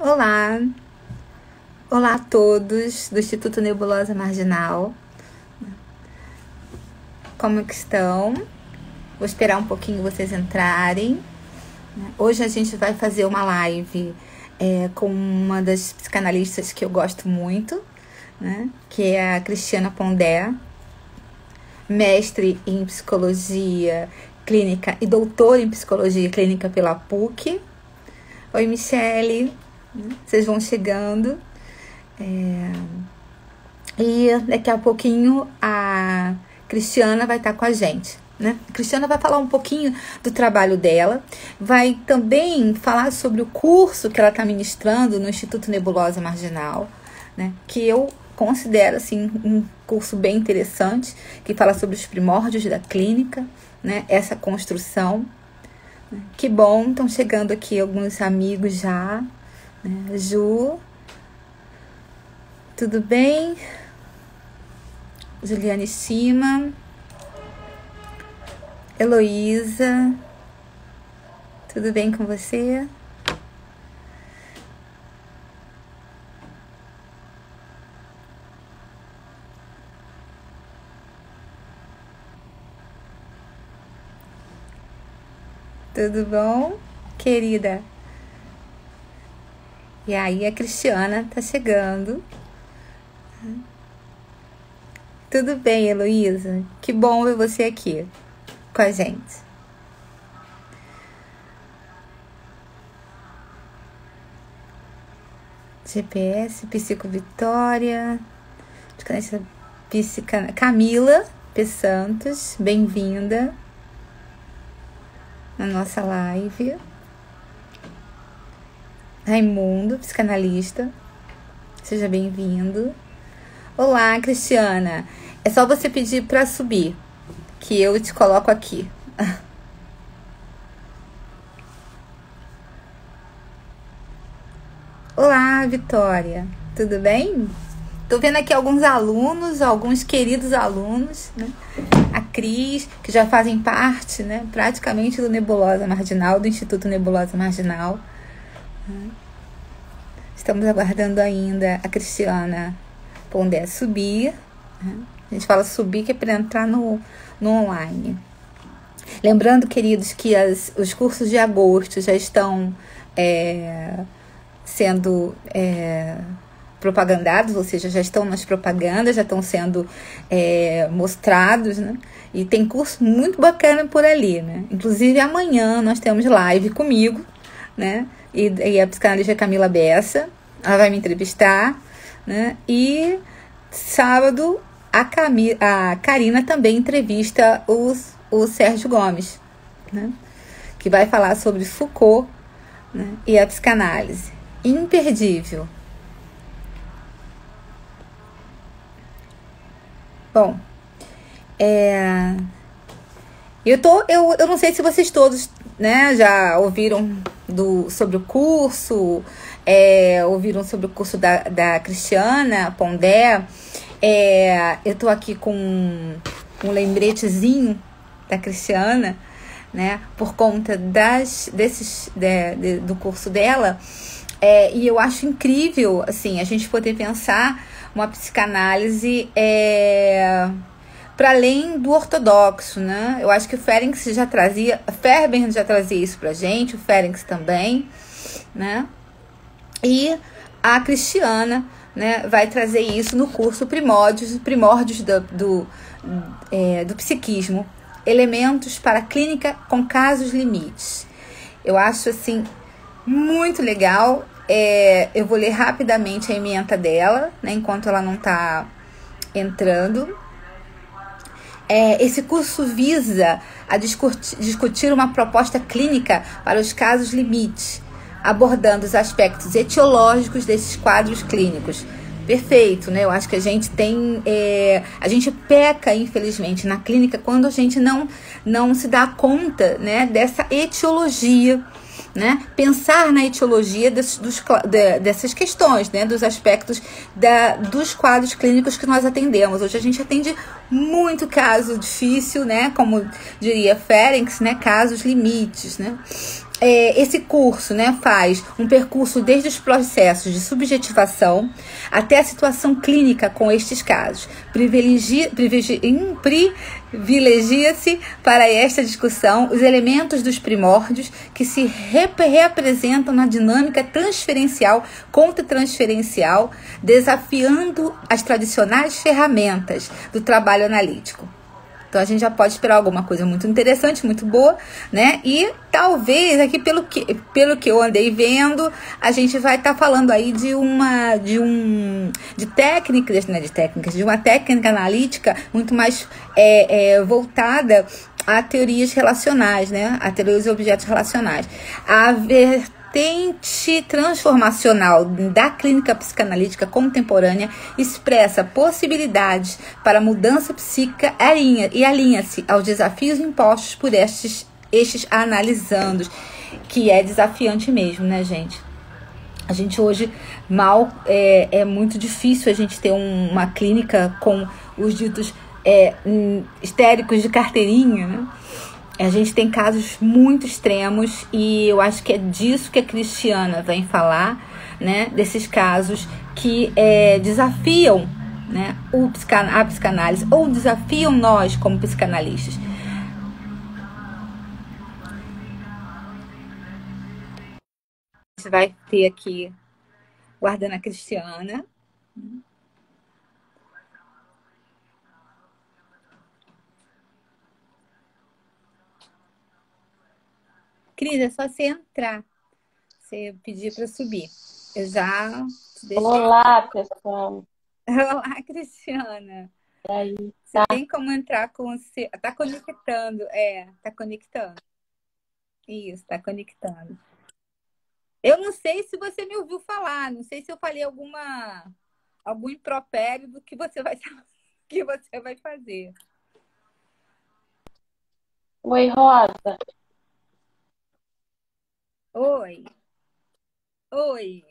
Olá, olá a todos do Instituto Nebulosa Marginal. Como é que estão? Vou esperar um pouquinho vocês entrarem. Hoje a gente vai fazer uma live com uma das psicanalistas que eu gosto muito, né? Que é a Cristiana Pondé, mestre em psicologia clínica e doutora em psicologia clínica pela PUC. Oi, Michele. Vocês vão chegando. E daqui a pouquinho a Cristiana vai estar com a gente, né? A Cristiana vai falar um pouquinho do trabalho dela, vai também falar sobre o curso que ela está ministrando no Instituto Nebulosa Marginal, né? Que eu considero assim, um curso bem interessante, que fala sobre os primórdios da clínica, né? Essa construção. Que bom, estão chegando aqui alguns amigos já. Ju, tudo bem? Juliane Cima, Heloísa, tudo bem com você? Tudo bom, querida? E aí a Cristiana tá chegando. Tudo bem, Heloísa? Que bom ver você aqui com a gente. GPS, Psico Vitória, Camila P. Santos, bem-vinda na nossa live. Raimundo, psicanalista, seja bem-vindo. Olá, Cristiana. É só você pedir para subir, que eu te coloco aqui. Olá, Vitória. Tudo bem? Tô vendo aqui alguns alunos, alguns queridos alunos, né? A Cris, que já fazem parte, né, praticamente do Nebulosa Marginal, do Instituto Nebulosa Marginal. Estamos aguardando ainda a Cristiana Pondé subir. A gente fala subir que é para entrar no online. Lembrando, queridos, que os cursos de agosto já estão sendo propagandados, ou seja, já estão nas propagandas, já estão sendo mostrados, né? E tem curso muito bacana por ali, né? Inclusive amanhã nós temos live comigo, né? E a psicanalista Camila Bessa, ela vai me entrevistar, né? E sábado a Karina também entrevista o Sérgio Gomes, né? Que vai falar sobre Foucault, né? E a psicanálise. Imperdível. Bom, eu não sei se vocês todos, né, já ouviram sobre o curso, ouviram sobre o curso da Cristiana Pondé. Eu tô aqui com um lembretezinho da Cristiana, né, por conta do curso dela, e eu acho incrível, assim, a gente poder pensar uma psicanálise para além do ortodoxo, né? Eu acho que o Ferencz já trazia isso pra gente, o Ferencz também, né? E a Cristiana, né, vai trazer isso no curso Primórdios do Psiquismo, Elementos para a Clínica com Casos Limites. Eu acho, assim, muito legal. Eu vou ler rapidamente a ementa dela, né, enquanto ela não está entrando. Esse curso visa a discutir uma proposta clínica para os casos limites, abordando os aspectos etiológicos desses quadros clínicos. Perfeito, né? Eu acho que a gente a gente peca, infelizmente, na clínica quando a gente não se dá conta, né, dessa etiologia, né? Pensar na etiologia dessas questões, né? Dos aspectos dos quadros clínicos que nós atendemos. Hoje a gente atende muito caso difícil, né? Como diria Ferencz, né? Casos limites, né? esse curso, né, faz um percurso desde os processos de subjetivação até a situação clínica com estes casos. Privilegia-se para esta discussão os elementos dos primórdios que se reapresentam na dinâmica transferencial contra transferencial, desafiando as tradicionais ferramentas do trabalho analítico. Então, a gente já pode esperar alguma coisa muito interessante, muito boa, né? E talvez aqui, pelo que eu andei vendo, a gente vai estar falando aí de uma técnica analítica muito mais voltada a teorias relacionais, né? A teorias de objetos relacionais. A vertente transformacional da clínica psicanalítica contemporânea expressa possibilidades para mudança psíquica e alinha-se aos desafios impostos por estes analisandos, que é desafiante mesmo, né, gente? A gente hoje é muito difícil a gente ter uma clínica com os ditos histéricos de carteirinha, né? A gente tem casos muito extremos e eu acho que é disso que a Cristiana vem falar, né? Desses casos que desafiam, né, a psicanálise ou desafiam nós como psicanalistas. A gente vai ter aqui, guardando a Cristiana. Cris, é só você entrar. Você pedir para subir. Eu já te deixei. Olá, pessoal. Olá, Cristiana. E aí, Você tem como entrar com você? Tá conectando, tá conectando. Isso, tá conectando. Eu não sei se você me ouviu falar, não sei se eu falei algum impropério do que você vai que você vai fazer. Oi, Rosa. Oi. Oi.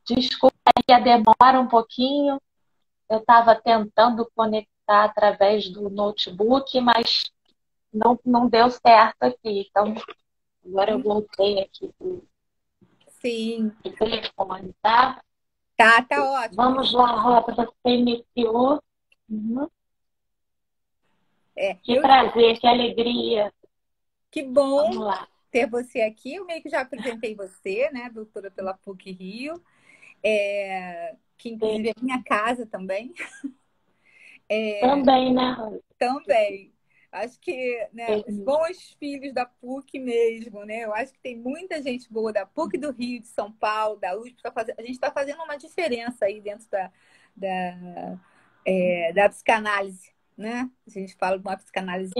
Desculpa aí a demora um pouquinho. Eu estava tentando conectar através do notebook, mas não deu certo aqui. Então, agora eu voltei aqui Sim. pro telefone, tá? Tá ótimo. Vamos lá, Rosa, você iniciou. Uhum. Que prazer, que alegria. Que bom Vamos lá. ter você aqui. Eu meio que já apresentei você, né, doutora pela PUC-Rio, que inclusive é minha casa também. Também, né, Rosa? Também. Acho que, né, os bons filhos da PUC mesmo, né? Eu acho que tem muita gente boa da PUC do Rio, de São Paulo, da USP. A gente está fazendo uma diferença aí dentro da psicanálise, né? A gente fala de uma psicanálise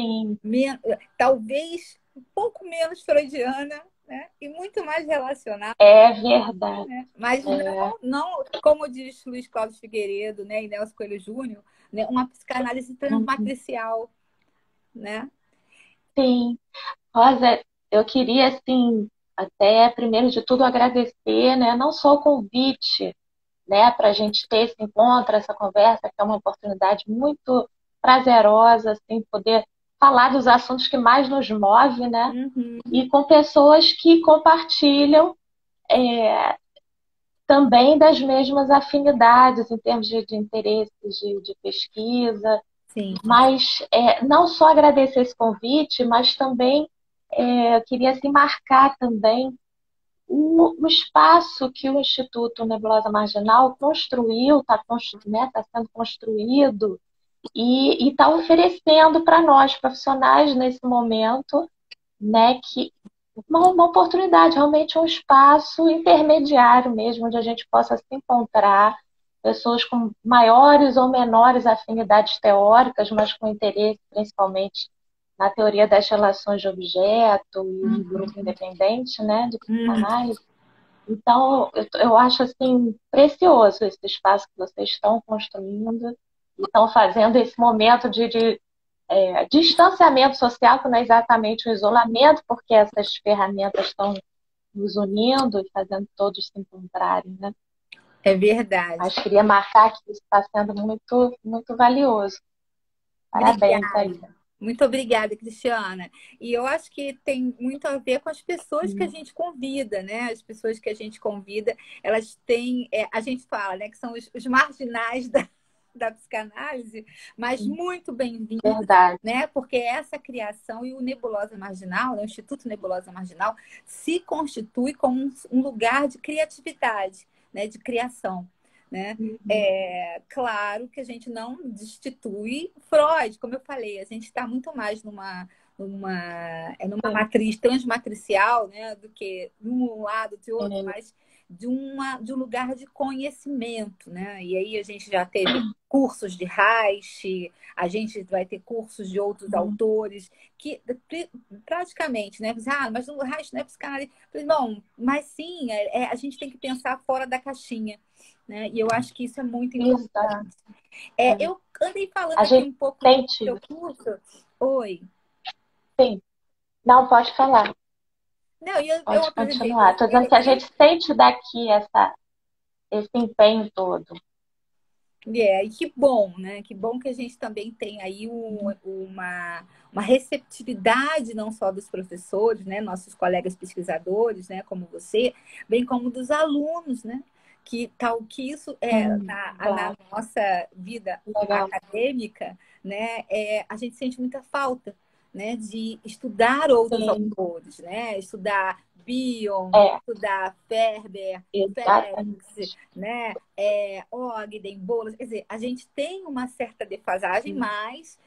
talvez um pouco menos freudiana, né? E muito mais relacional. É verdade. Né? Mas não, como diz Luiz Cláudio Figueiredo, né, e Nelson Coelho Júnior, né, uma psicanálise transmatricial, né? Sim. Rosa, eu queria, assim, até, primeiro de tudo, agradecer, né, não só o convite, né, para a gente ter esse encontro, essa conversa, que é uma oportunidade muito prazerosa, assim, poder falar dos assuntos que mais nos move, né, e com pessoas que compartilham também das mesmas afinidades em termos de interesses de pesquisa. Sim. Mas não só agradecer esse convite, mas também eu queria assim, marcar também o espaço que o Instituto Nebulosa Marginal construiu, está sendo construído e está oferecendo para nós, profissionais, nesse momento, né, que uma oportunidade, realmente um espaço intermediário mesmo, onde a gente possa se encontrar, pessoas com maiores ou menores afinidades teóricas, mas com interesse principalmente na teoria das relações de objeto e de grupo independente, né, de psicanálise. Então, eu acho assim precioso esse espaço que vocês estão construindo e estão fazendo esse momento de distanciamento social, que não é exatamente o isolamento, porque essas ferramentas estão nos unindo e fazendo todos se encontrarem, né? É verdade. Mas queria marcar que isso está sendo muito, muito valioso. Parabéns aí. Muito obrigada, Cristiana. E eu acho que tem muito a ver com as pessoas que a gente convida, né? As pessoas que a gente convida, elas têm, a gente fala, né, que são os marginais da psicanálise, mas muito bem-vindos, Verdade. né? Porque essa criação e o Nebulosa Marginal, né, o Instituto Nebulosa Marginal, se constitui como um lugar de criatividade, né? De criação. Né? É claro que a gente não destitui Freud, como eu falei, a gente está muito mais numa matriz transmatricial, né, do que de um lado de outro, mas de um lugar de conhecimento, né? E aí a gente já teve cursos de Reich, a gente vai ter cursos de outros autores que praticamente, né? Mas o Reich não é psicanalista. Não, mas sim, a gente tem que pensar fora da caixinha. Né? E eu acho que isso é muito Exato. importante. Eu andei falando A aqui gente um pouco do sente, seu curso. Oi. sim. Não, pode falar. Não, eu Pode apresentei continuar. Estou você dizendo que a aqui. gente sente daqui esse empenho todo. E que bom, né? Que bom que a gente também tem aí uma receptividade não só dos professores, né? Nossos colegas pesquisadores, né? Como você, bem como dos alunos, né? Que isso na Claro. nossa vida Legal. acadêmica, né? A gente sente muita falta, né? De estudar outros Sim. autores, né? Estudar Bion, É, estudar Ferber, Félix, exatamente. né? Ogden, Boulos, quer dizer, a gente tem uma certa defasagem, mas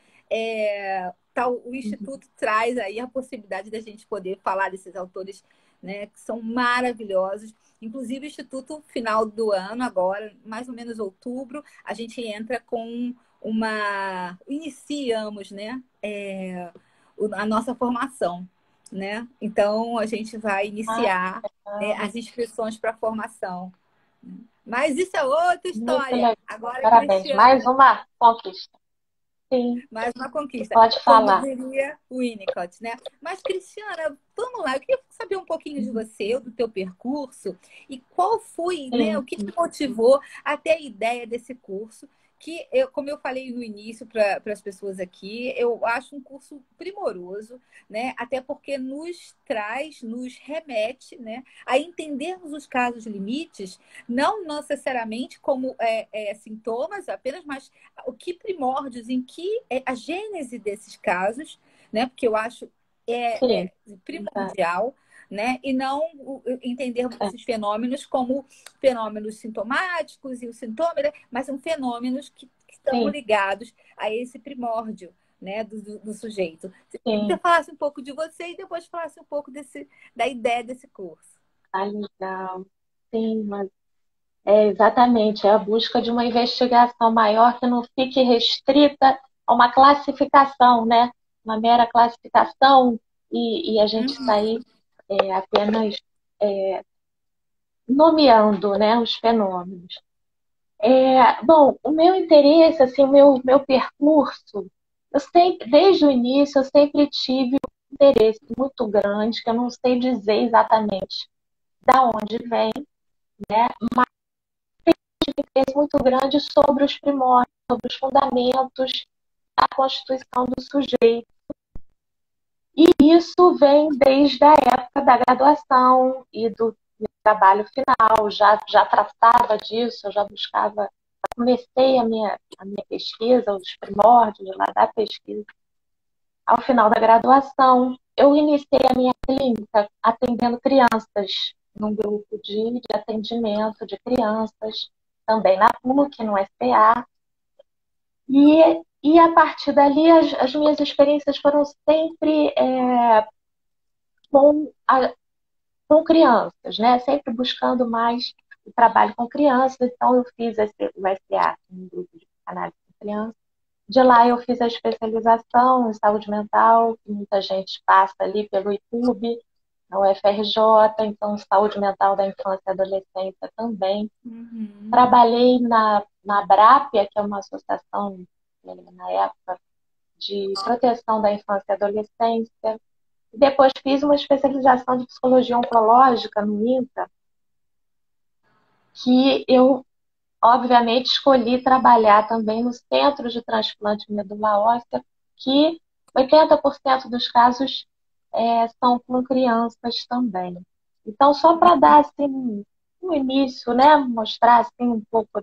o Instituto traz aí a possibilidade da gente poder falar desses autores, né, que são maravilhosos. Inclusive, o Instituto, final do ano, agora, mais ou menos outubro, a gente entra com iniciamos, né, a nossa formação, né? Então, a gente vai iniciar, né, as inscrições para a formação. Mas isso é outra Muito história. legal. Agora, Parabéns. Mais Cristiana, uma conquista. Sim, mais uma conquista. pode Como falar. diria o Winnicott, né? Mas, Cristiana, vamos lá. Eu queria saber um pouquinho de você, do teu percurso, e qual foi, né? O Sim, que te motivou até a ideia desse curso, que, como eu falei no início para as pessoas aqui, eu acho um curso primoroso, né? Até porque nos remete, né, a entendermos os casos limites, não necessariamente como sintomas apenas, mas o que primórdios, em que a gênese desses casos, né? Porque eu acho sim. primordial, né? E não entendermos É, esses fenômenos como fenômenos sintomáticos e o sintoma, né? Mas são fenômenos que estão sim, ligados a esse primórdio, né? Do sujeito. Se você sim. falasse um pouco de você e depois falasse um pouco da ideia desse curso. Ah, legal. Sim, mas é exatamente, é a busca de uma investigação maior que não fique restrita a uma classificação, né? Uma mera classificação e a gente sair apenas nomeando, né, os fenômenos. Bom, o meu interesse, assim, o meu percurso, eu sempre, desde o início, eu sempre tive um interesse muito grande, que eu não sei dizer exatamente da onde vem, né? Interesse muito grande sobre os primórdios, sobre os fundamentos da constituição do sujeito. E isso vem desde a época da graduação e do trabalho final, já tratava disso, eu já buscava, comecei a minha pesquisa, os primórdios lá da pesquisa. Ao final da graduação, eu iniciei a minha clínica atendendo crianças, num grupo de atendimento de crianças, também na PUC, no SPA. E a partir dali, as minhas experiências foram sempre com, com crianças, né? Sempre buscando mais o trabalho com crianças. Então, eu fiz o SPA, um grupo de análise com crianças. De lá, eu fiz a especialização em saúde mental, que muita gente passa ali pelo ITUB, na UFRJ, então, saúde mental da infância e adolescência também. Uhum. Trabalhei na Abrapia, que é uma associação, na época, de proteção da infância e adolescência. Depois fiz uma especialização de psicologia oncológica no INTA, que eu, obviamente, escolhi trabalhar também no Centro de Transplante de Medula Óssea, que 80% dos casos são com crianças também. Então, só para dar assim, um início, né, mostrar assim, um pouco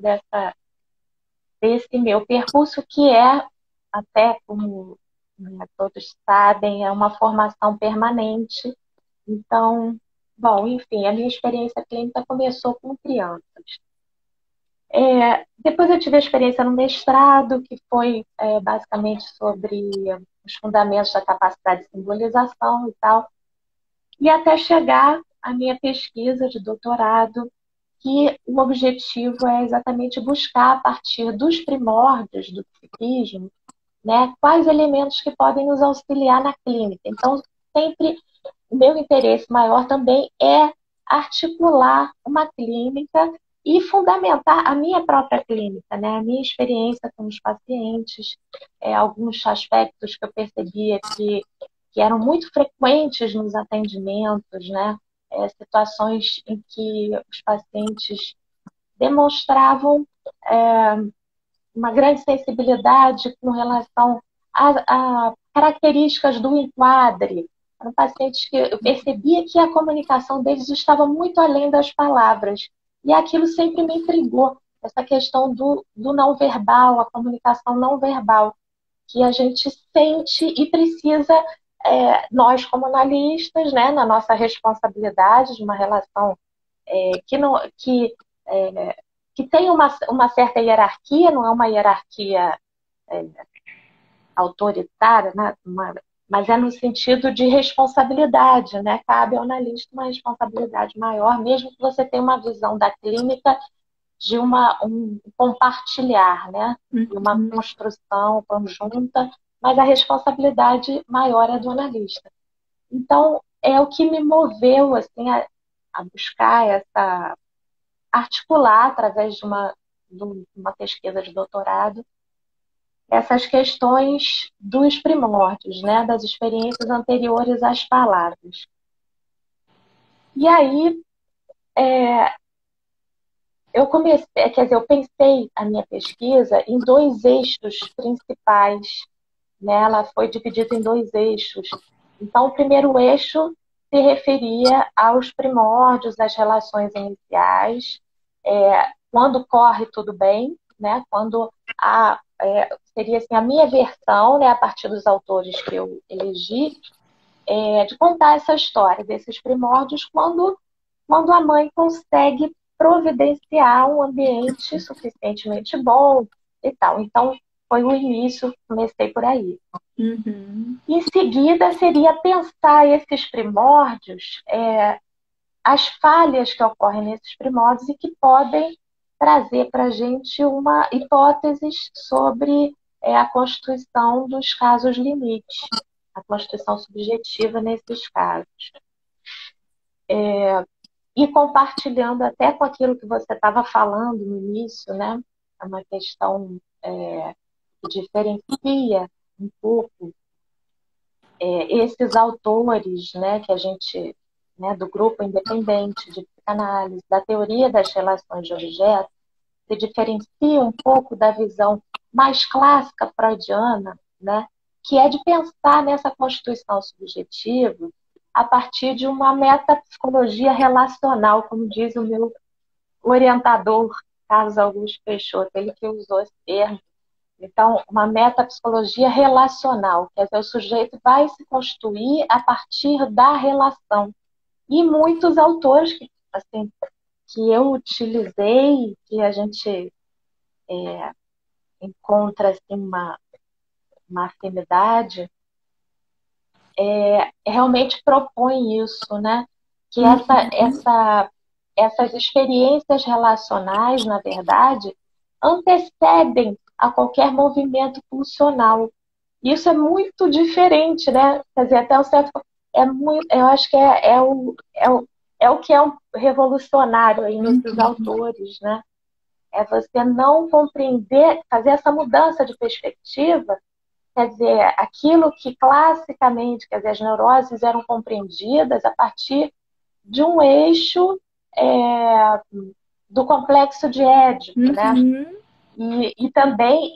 desse meu percurso, que é, até como, né, todos sabem, é uma formação permanente. Então, bom, enfim, a minha experiência clínica começou com crianças. Depois eu tive a experiência no mestrado, que foi basicamente sobre os fundamentos da capacidade de simbolização e tal, e até chegar à minha pesquisa de doutorado, que o objetivo é exatamente buscar, a partir dos primórdios do psiquismo, né, quais elementos que podem nos auxiliar na clínica. Então, sempre o meu interesse maior também é articular uma clínica e fundamentar a minha própria clínica, né? A minha experiência com os pacientes, alguns aspectos que eu percebia que eram muito frequentes nos atendimentos, né? Situações em que os pacientes demonstravam uma grande sensibilidade com relação a características do enquadre. Eram pacientes que eu percebia que a comunicação deles estava muito além das palavras. E aquilo sempre me intrigou, essa questão do não verbal, a comunicação não verbal, que a gente sente e precisa, nós como analistas, né, na nossa responsabilidade de uma relação que, não, que tem uma certa hierarquia, não é uma hierarquia autoritária, né? Mas é no sentido de responsabilidade, né? Cabe ao analista uma responsabilidade maior, mesmo que você tenha uma visão da clínica de um compartilhar, né? De uma construção conjunta, mas a responsabilidade maior é do analista. Então, é o que me moveu assim, a buscar articular, através de uma pesquisa de doutorado, essas questões dos primórdios, né, das experiências anteriores às palavras. E aí, eu pensei a minha pesquisa em dois eixos principais, né? Ela foi dividida em dois eixos. Então, o primeiro eixo se referia aos primórdios, às relações iniciais, quando corre tudo bem, né? Quando seria assim, a minha versão, né, a partir dos autores que eu elegi, de contar essa história desses primórdios quando a mãe consegue providenciar um ambiente suficientemente bom e tal. Então, foi o início, comecei por aí. Em seguida, seria pensar esses primórdios, as falhas que ocorrem nesses primórdios e que podem trazer para a gente uma hipótese sobre a constituição dos casos limites, a constituição subjetiva nesses casos. E compartilhando até com aquilo que você estava falando no início, né? É uma questão que diferencia um pouco esses autores, né, que a gente, né, do grupo independente de psicanálise, da teoria das relações de objeto, se diferencia um pouco da visão mais clássica freudiana, né, que é de pensar nessa constituição subjetiva a partir de uma metapsicologia relacional, como diz o meu orientador, Carlos Augusto Peixoto, ele que usou esse termo. Então, uma metapsicologia relacional, quer dizer, o sujeito vai se constituir a partir da relação. E muitos autores que eu utilizei, que a gente encontra assim, uma afinidade, realmente propõe isso, né? Que essas experiências relacionais, na verdade, antecedem a qualquer movimento funcional. Isso é muito diferente, né? Quer dizer, até o certo eu acho que é o que é um revolucionário aí nesses autores, né? É você não compreender, fazer essa mudança de perspectiva, quer dizer, aquilo que classicamente, quer dizer, as neuroses eram compreendidas a partir de um eixo do complexo de Édipo, né? E também,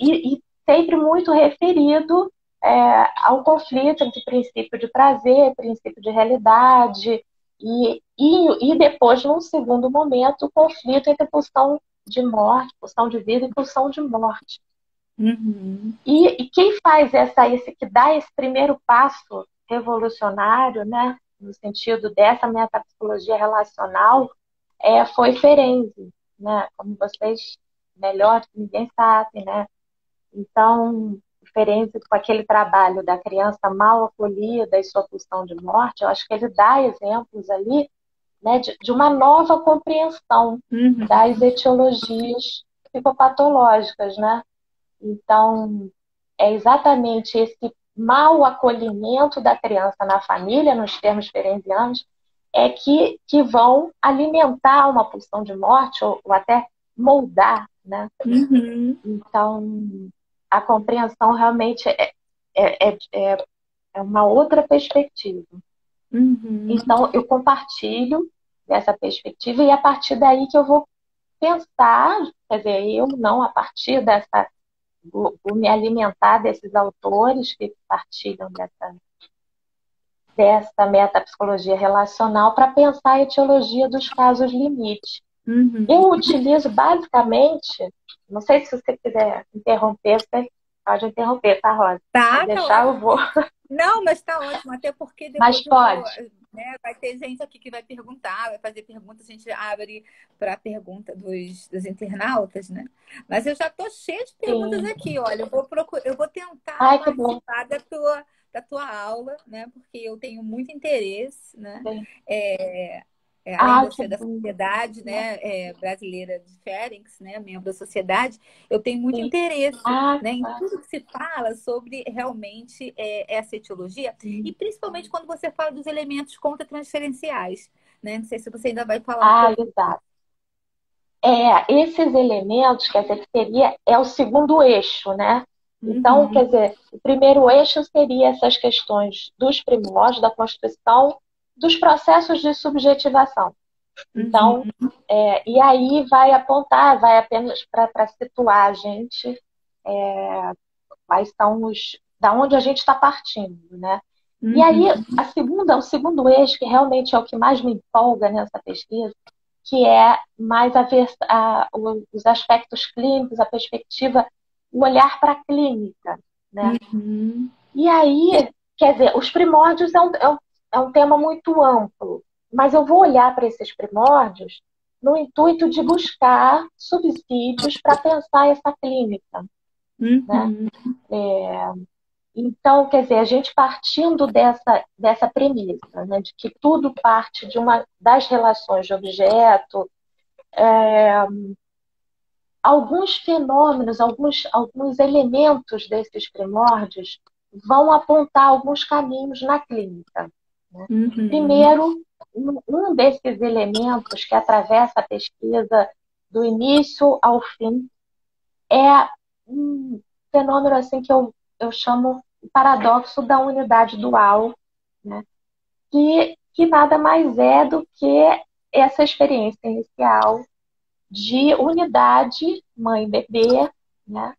sempre muito referido há um conflito entre princípio de prazer, princípio de realidade, e depois, num segundo momento, o conflito entre pulsão de morte, pulsão de vida e pulsão de morte. Uhum. E quem faz que dá esse primeiro passo revolucionário, né, no sentido dessa metapsicologia relacional, foi Ferenczi, né? Como vocês melhor que ninguém sabem, né? Então, Ferenczi, com aquele trabalho da criança mal acolhida e sua pulsão de morte, eu acho que ele dá exemplos ali, né, de uma nova compreensão Uhum. das etiologias psicopatológicas, né? Então, é exatamente esse mau acolhimento da criança na família, nos termos ferencianos, que vão alimentar uma pulsão de morte ou até moldar, né? Uhum. Então, a compreensão realmente é uma outra perspectiva. Uhum. Então, eu compartilho dessa perspectiva e a partir daí que eu vou pensar, quer dizer, eu não a partir dessa, vou me alimentar desses autores que partilham dessa metapsicologia relacional para pensar a etiologia dos casos limite. Uhum. Eu utilizo basicamente, não sei se você quiser interromper, você pode interromper, tá, Rosa? Se Tá deixar, eu vou. Não, mas tá ótimo, até porque Mas depois eu vou, pode. né, vai ter gente aqui que vai perguntar, vai fazer perguntas, a gente abre para a pergunta dos internautas, né? Mas eu já tô cheia de perguntas Sim. aqui, olha, eu vou tentar Ai, que bom. participar da tua aula, né? Porque eu tenho muito interesse, né? Sim. É, além de Ai, eu que ser da bom. sociedade, né, brasileira de Ferenc, né, membro da sociedade, eu tenho muito Sim. interesse, Ah, né, em tá. tudo que se fala sobre realmente essa etiologia, e Sim. principalmente quando você fala dos elementos contratransferenciais, né? Não sei se você ainda vai falar um Ah, pouco. exato. Esses elementos, quer dizer, que é o segundo eixo, né? Então, Uhum, quer dizer, o primeiro eixo seria essas questões dos primórdios, da constituição, dos processos de subjetivação. Então, uhum, e aí vai apontar, vai apenas para situar a gente quais são da onde a gente está partindo, né? E aí, uhum, o segundo eixo, que realmente é o que mais me empolga nessa pesquisa, que é mais os aspectos clínicos, a perspectiva, o olhar para a clínica, né? uhum. E aí, quer dizer, os primórdios é um tema muito amplo, mas eu vou olhar para esses primórdios no intuito de buscar subsídios para pensar essa clínica, né? Uhum. Então, quer dizer, a gente partindo dessa premissa, né, de que tudo parte das relações de objeto, alguns fenômenos, alguns elementos desses primórdios vão apontar alguns caminhos na clínica, né? Uhum. Primeiro, um desses elementos que atravessa a pesquisa do início ao fim é um fenômeno assim que eu chamo o paradoxo da unidade dual, né? Que nada mais é do que essa experiência inicial de unidade mãe-bebê, né?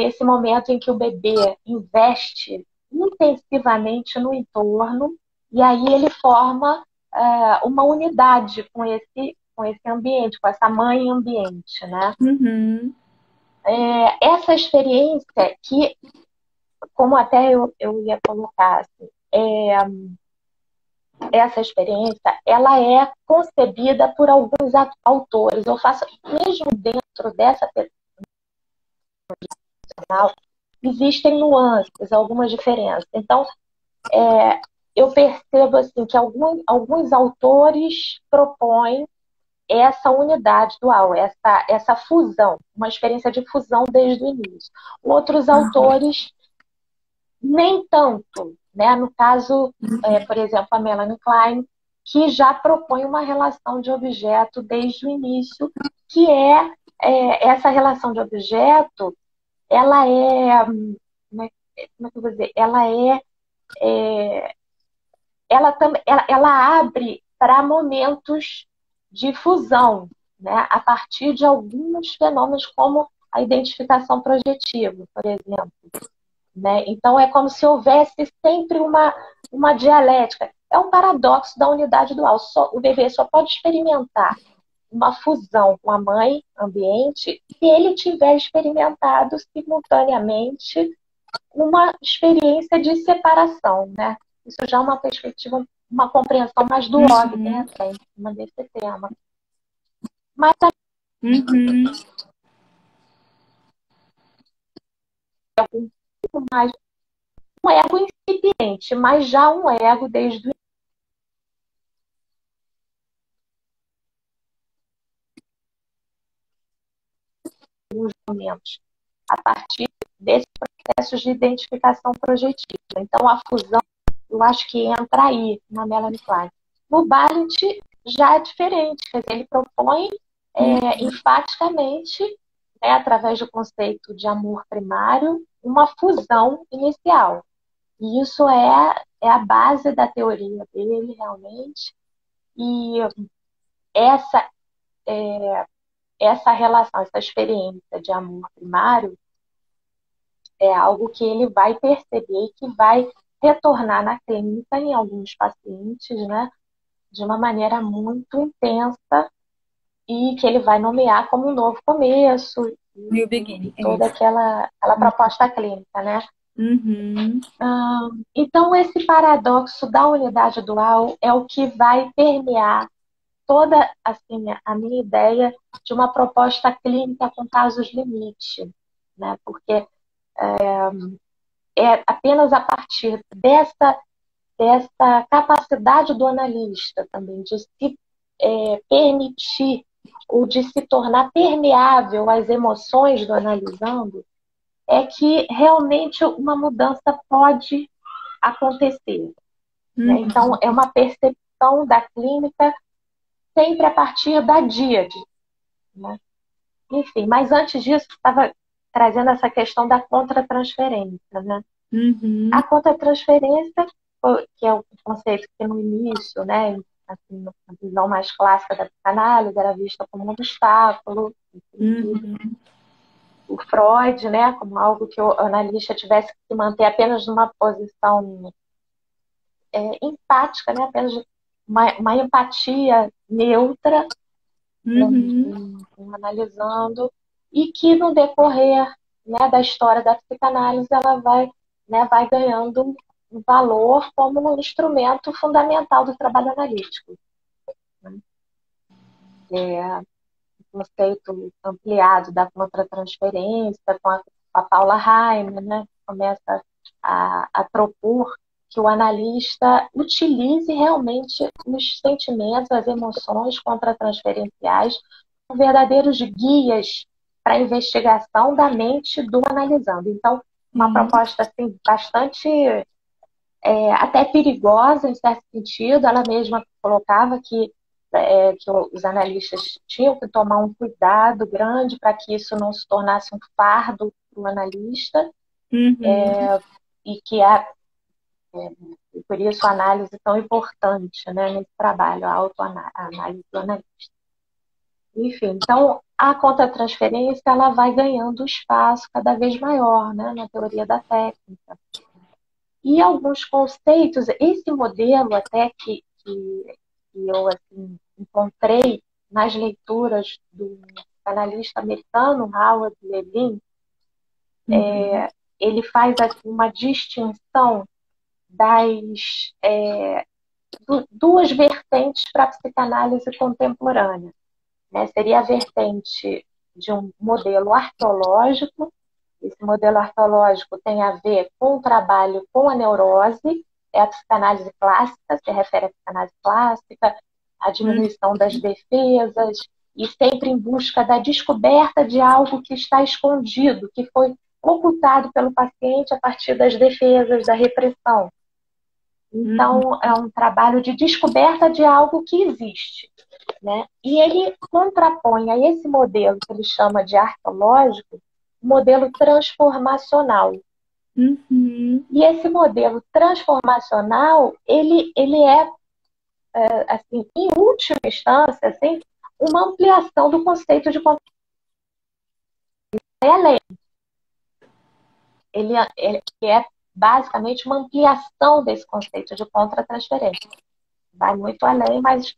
Esse momento em que o bebê investe intensivamente no entorno e aí ele forma uma unidade com esse ambiente, com essa mãe ambiente, né? Uhum. Essa experiência que, como até eu ia colocar, assim, essa experiência, ela é concebida por alguns autores. Eu faço, mesmo dentro dessa personal, existem nuances, algumas diferenças. Então, eu percebo assim que alguns autores propõem essa unidade dual, essa fusão, uma experiência de fusão desde o início. Outros autores nem tanto, né? No caso, por exemplo, a Melanie Klein, que já propõe uma relação de objeto desde o início, que essa relação de objeto, ela como é que eu vou dizer? Ela abre para momentos de fusão, né? A partir de alguns fenômenos como a identificação projetiva, por exemplo. né? Então, é como se houvesse sempre uma dialética. É um paradoxo da unidade dual. O bebê só pode experimentar uma fusão com a mãe ambiente se ele tiver experimentado simultaneamente uma experiência de separação, né? Isso já é uma perspectiva, uma compreensão mais do Ogden até em cima desse tema. Mas mais um ego incipiente, mas já um ego desde os momentos, a partir desses processos de identificação projetiva. Então, a fusão, eu acho que entra aí, na Melanie Klein. No Barrett já é diferente, quer dizer, ele propõe enfaticamente, né, através do conceito de amor primário, uma fusão inicial. E isso é a base da teoria dele, realmente. E essa, essa relação, essa experiência de amor primário é algo que ele vai perceber que vai retornar na clínica em alguns pacientes, né, de uma maneira muito intensa e que ele vai nomear como um novo começo New beginning. Toda aquela proposta clínica, né? Então, esse paradoxo da unidade dual é o que vai permear toda assim, a minha ideia de uma proposta clínica com casos limite, né? Porque é apenas a partir dessa capacidade do analista também de se permitir ou de se tornar permeável às emoções do analisando, é que realmente uma mudança pode acontecer. Né? Então, é uma percepção da clínica sempre a partir da díade. Né? Enfim, mas antes disso, estava trazendo essa questão da contratransferência. Né? A contratransferência, que é o conceito que no início, né, assim, na visão mais clássica da psicanálise, era vista como um obstáculo. O Freud, né, como algo que o analista tivesse que se manter apenas numa posição empática, né, apenas uma empatia neutra, analisando, e que no decorrer, né, da história da psicanálise ela vai ganhando um valor como um instrumento fundamental do trabalho analítico. O conceito ampliado da contratransferência com a Paula Heimer, né, começa a propor que o analista utilize realmente os sentimentos, as emoções contratransferenciais como verdadeiros guias para a investigação da mente do analisando. Então, uma proposta assim, bastante até perigosa em certo sentido. Ela mesma colocava que os analistas tinham que tomar um cuidado grande para que isso não se tornasse um fardo para o analista, e que por isso a análise tão importante, né, nesse trabalho, a autoanálise do analista. Enfim, então a contratransferência ela vai ganhando espaço cada vez maior, né, na teoria da técnica. E alguns conceitos, esse modelo até que eu assim, encontrei nas leituras do analista americano Howard Levin, ele faz assim, uma distinção das duas vertentes para a psicanálise contemporânea. Né? Seria a vertente de um modelo arqueológico. Esse modelo arqueológico tem a ver com o trabalho com a neurose, é a psicanálise clássica, se refere à psicanálise clássica, a diminuição das defesas, e sempre em busca da descoberta de algo que está escondido, que foi ocultado pelo paciente a partir das defesas, da repressão. Então, é um trabalho de descoberta de algo que existe. Né? E ele contrapõe a esse modelo que ele chama de arqueológico, modelo transformacional. E esse modelo transformacional, ele é, assim, em última instância, assim, uma ampliação do conceito de além. ele é basicamente uma ampliação desse conceito de contra-transferência. Vai muito além, mas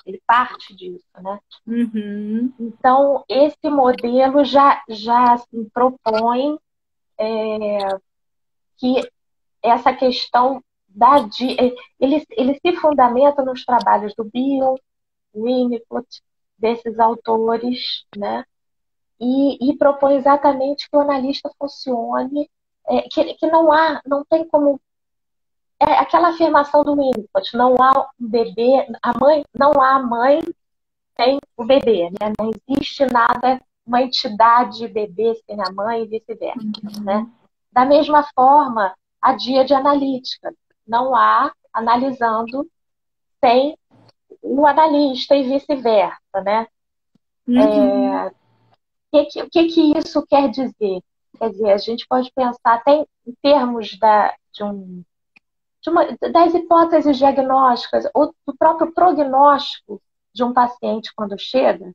ele parte disso, né? Uhum. Então, esse modelo já assim, propõe que essa questão ele se fundamenta nos trabalhos do Bion, Winnicott, desses autores, né? E propõe exatamente que o analista funcione, que não tem como. É aquela afirmação do Winnicott, não há um bebê, não há mãe sem o bebê, né? Não existe nada, uma entidade bebê sem a mãe e vice-versa, né? Da mesma forma, a díade analítica. Não há analisando sem o analista e vice-versa, né? Uhum. O que isso quer dizer? Quer dizer, a gente pode pensar até em termos das hipóteses diagnósticas ou do próprio prognóstico de um paciente quando chega.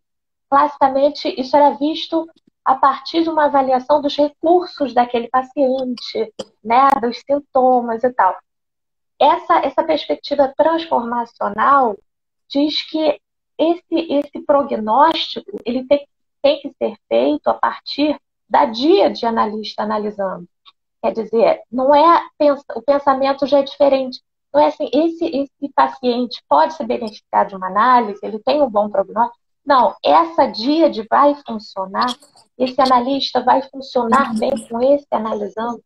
Classicamente, isso era visto a partir de uma avaliação dos recursos daquele paciente, né, dos sintomas e tal. Essa perspectiva transformacional diz que esse prognóstico ele tem que ser feito a partir da díade analista analisando. Quer dizer, não é o pensamento já é diferente. Não é assim, esse paciente pode se beneficiar de uma análise, ele tem um bom prognóstico. Não, essa díade vai funcionar, esse analista vai funcionar bem com esse analisando.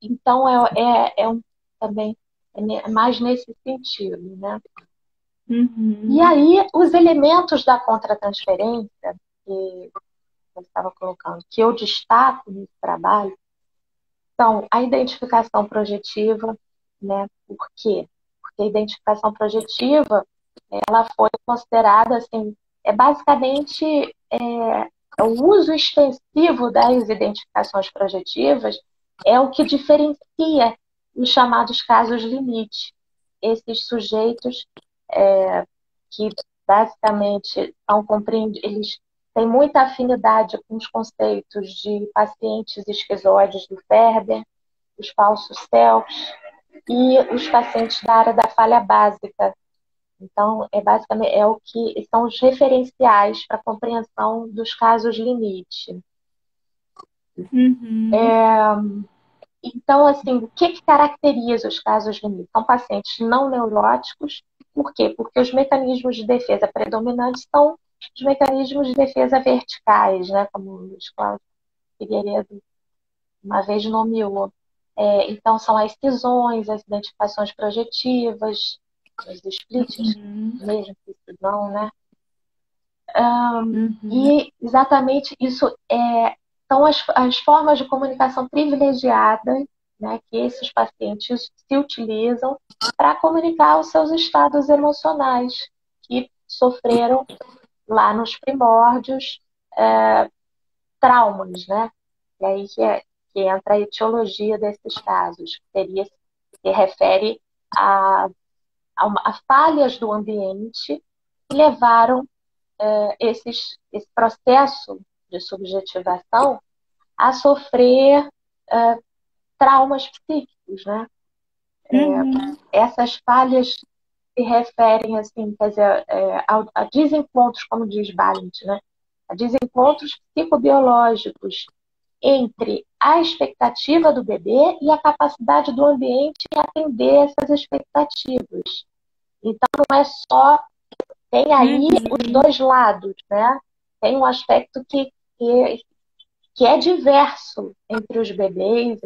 Então, também é mais nesse sentido, né? E Uhum. aí, os elementos da contratransferência, que eu estava colocando, que eu destaco nesse trabalho, são a identificação projetiva, né? Por quê? Porque a identificação projetiva, ela foi considerada, assim, basicamente o uso extensivo das identificações projetivas é o que diferencia os chamados casos limite. Esses sujeitos que basicamente são compreendidos, eles têm muita afinidade com os conceitos de pacientes esquizoides do Ferber, os falsos selfs e os pacientes da área da falha básica. Então, basicamente o que são os referenciais para a compreensão dos casos limite. Uhum. Então, assim, o que caracteriza os casos limite? São pacientes não neuróticos. Por quê? Porque os mecanismos de defesa predominantes são os mecanismos de defesa verticais, né? Como o Luiz Cláudio Figueiredo uma vez nomeou. Então, são as cisões, as identificações projetivas, os splits, Uhum. mesmo que cisão, né? Uhum. E exatamente isso são as formas de comunicação privilegiadas, né, que esses pacientes se utilizam para comunicar os seus estados emocionais que sofreram lá nos primórdios traumas, né? E aí que entra a etiologia desses casos, que refere a falhas do ambiente que levaram esse processo de subjetivação a sofrer traumas psíquicos, né? Uhum. Essas falhas se referem, assim, quer dizer, a desencontros, como diz Balint, né? A desencontros psicobiológicos entre a expectativa do bebê e a capacidade do ambiente em atender essas expectativas. Então, não é só. Tem aí os Uhum. dois lados, né? Tem um aspecto que é diverso entre os bebês,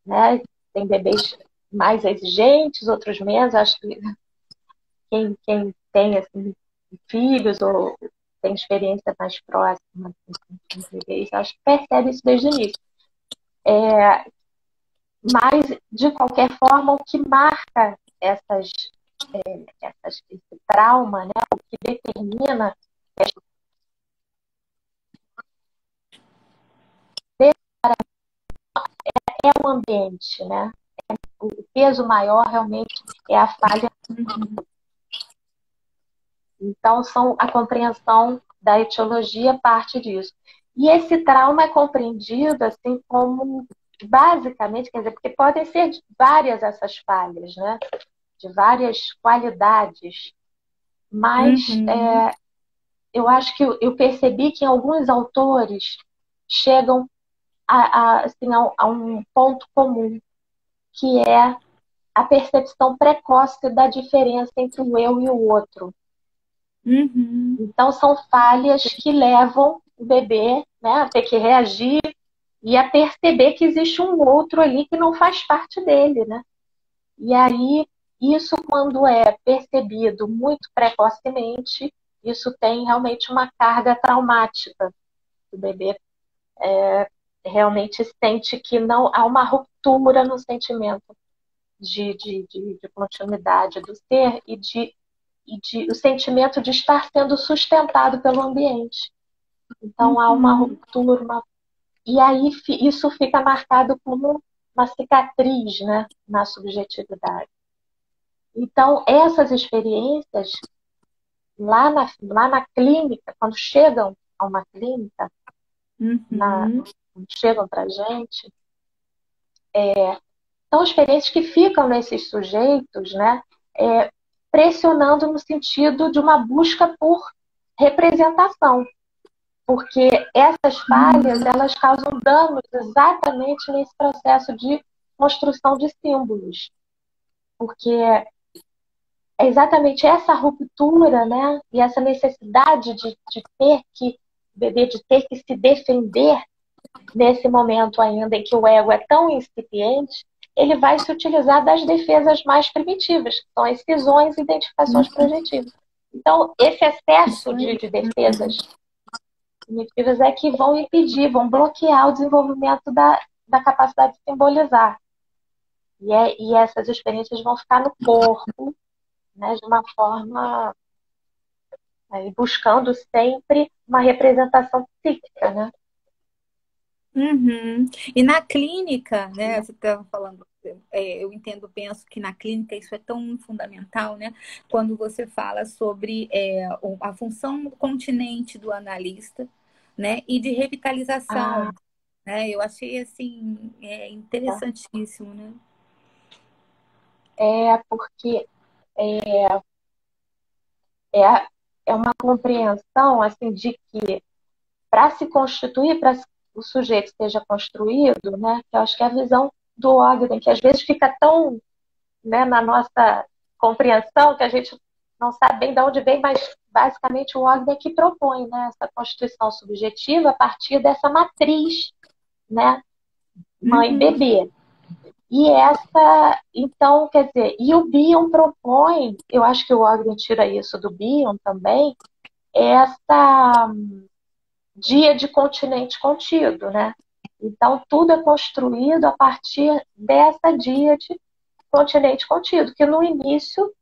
né? Tem bebês mais exigentes, outros menos. Acho que quem tem assim, filhos ou tem experiência mais próxima com os bebês, acho que percebe isso desde o início. Mas, de qualquer forma, o que marca esse trauma, né? O que determina é o ambiente, né? O peso maior realmente é a falha. Então, a compreensão da etiologia parte disso. E esse trauma é compreendido assim como, basicamente, quer dizer, porque podem ser de várias essas falhas, né? De várias qualidades, mas Uhum. eu acho que eu percebi que alguns autores chegam assim, a um ponto comum, que é a percepção precoce da diferença entre o eu e o outro. Uhum. Então, são falhas que levam o bebê, né, a ter que reagir e a perceber que existe um outro ali que não faz parte dele, né? E aí, isso quando é percebido muito precocemente, isso tem realmente uma carga traumática. O bebê realmente sente que não há uma ruptura no sentimento de continuidade do ser e o sentimento de estar sendo sustentado pelo ambiente. Então há uma Uhum. ruptura, e aí isso fica marcado como uma cicatriz, né, na subjetividade. Então, essas experiências, lá na clínica, quando chegam a uma clínica, Uhum. quando chegam para a gente, são experiências que ficam nesses sujeitos, né, pressionando no sentido de uma busca por representação, porque essas falhas Uhum. elas causam danos exatamente nesse processo de construção de símbolos, porque é exatamente essa ruptura, né, e essa necessidade de ter que bebê de ter que se defender nesse momento ainda em que o ego é tão incipiente, ele vai se utilizar das defesas mais primitivas, que são as cisões e identificações projetivas. Então, esse Isso excesso aí. de defesas primitivas é que vão impedir, vão bloquear o desenvolvimento da capacidade de simbolizar. E essas experiências vão ficar no corpo, né, de uma forma buscando sempre uma representação psíquica, né? Uhum. E na clínica, né? Você estava falando, eu entendo, penso que na clínica isso é tão fundamental, né? Quando você fala sobre a função continente do analista, né? E de Ah, revitalização, né? Eu achei assim interessantíssimo, né? porque é, é uma compreensão assim de que para se constituir, para o sujeito seja construído, né? Que eu acho que é a visão do Ogden, que às vezes fica tão, né, na nossa compreensão que a gente não sabe bem de onde vem, mas basicamente o Ogden é que propõe, né, essa constituição subjetiva a partir dessa matriz, né, Uhum. mãe-bebê. E essa, então, quer dizer, e o Bion propõe, eu acho que o Ogden tira isso do Bion também, essa dia de continente contido, né? Então, tudo é construído a partir dessa dia de continente contido, que no início,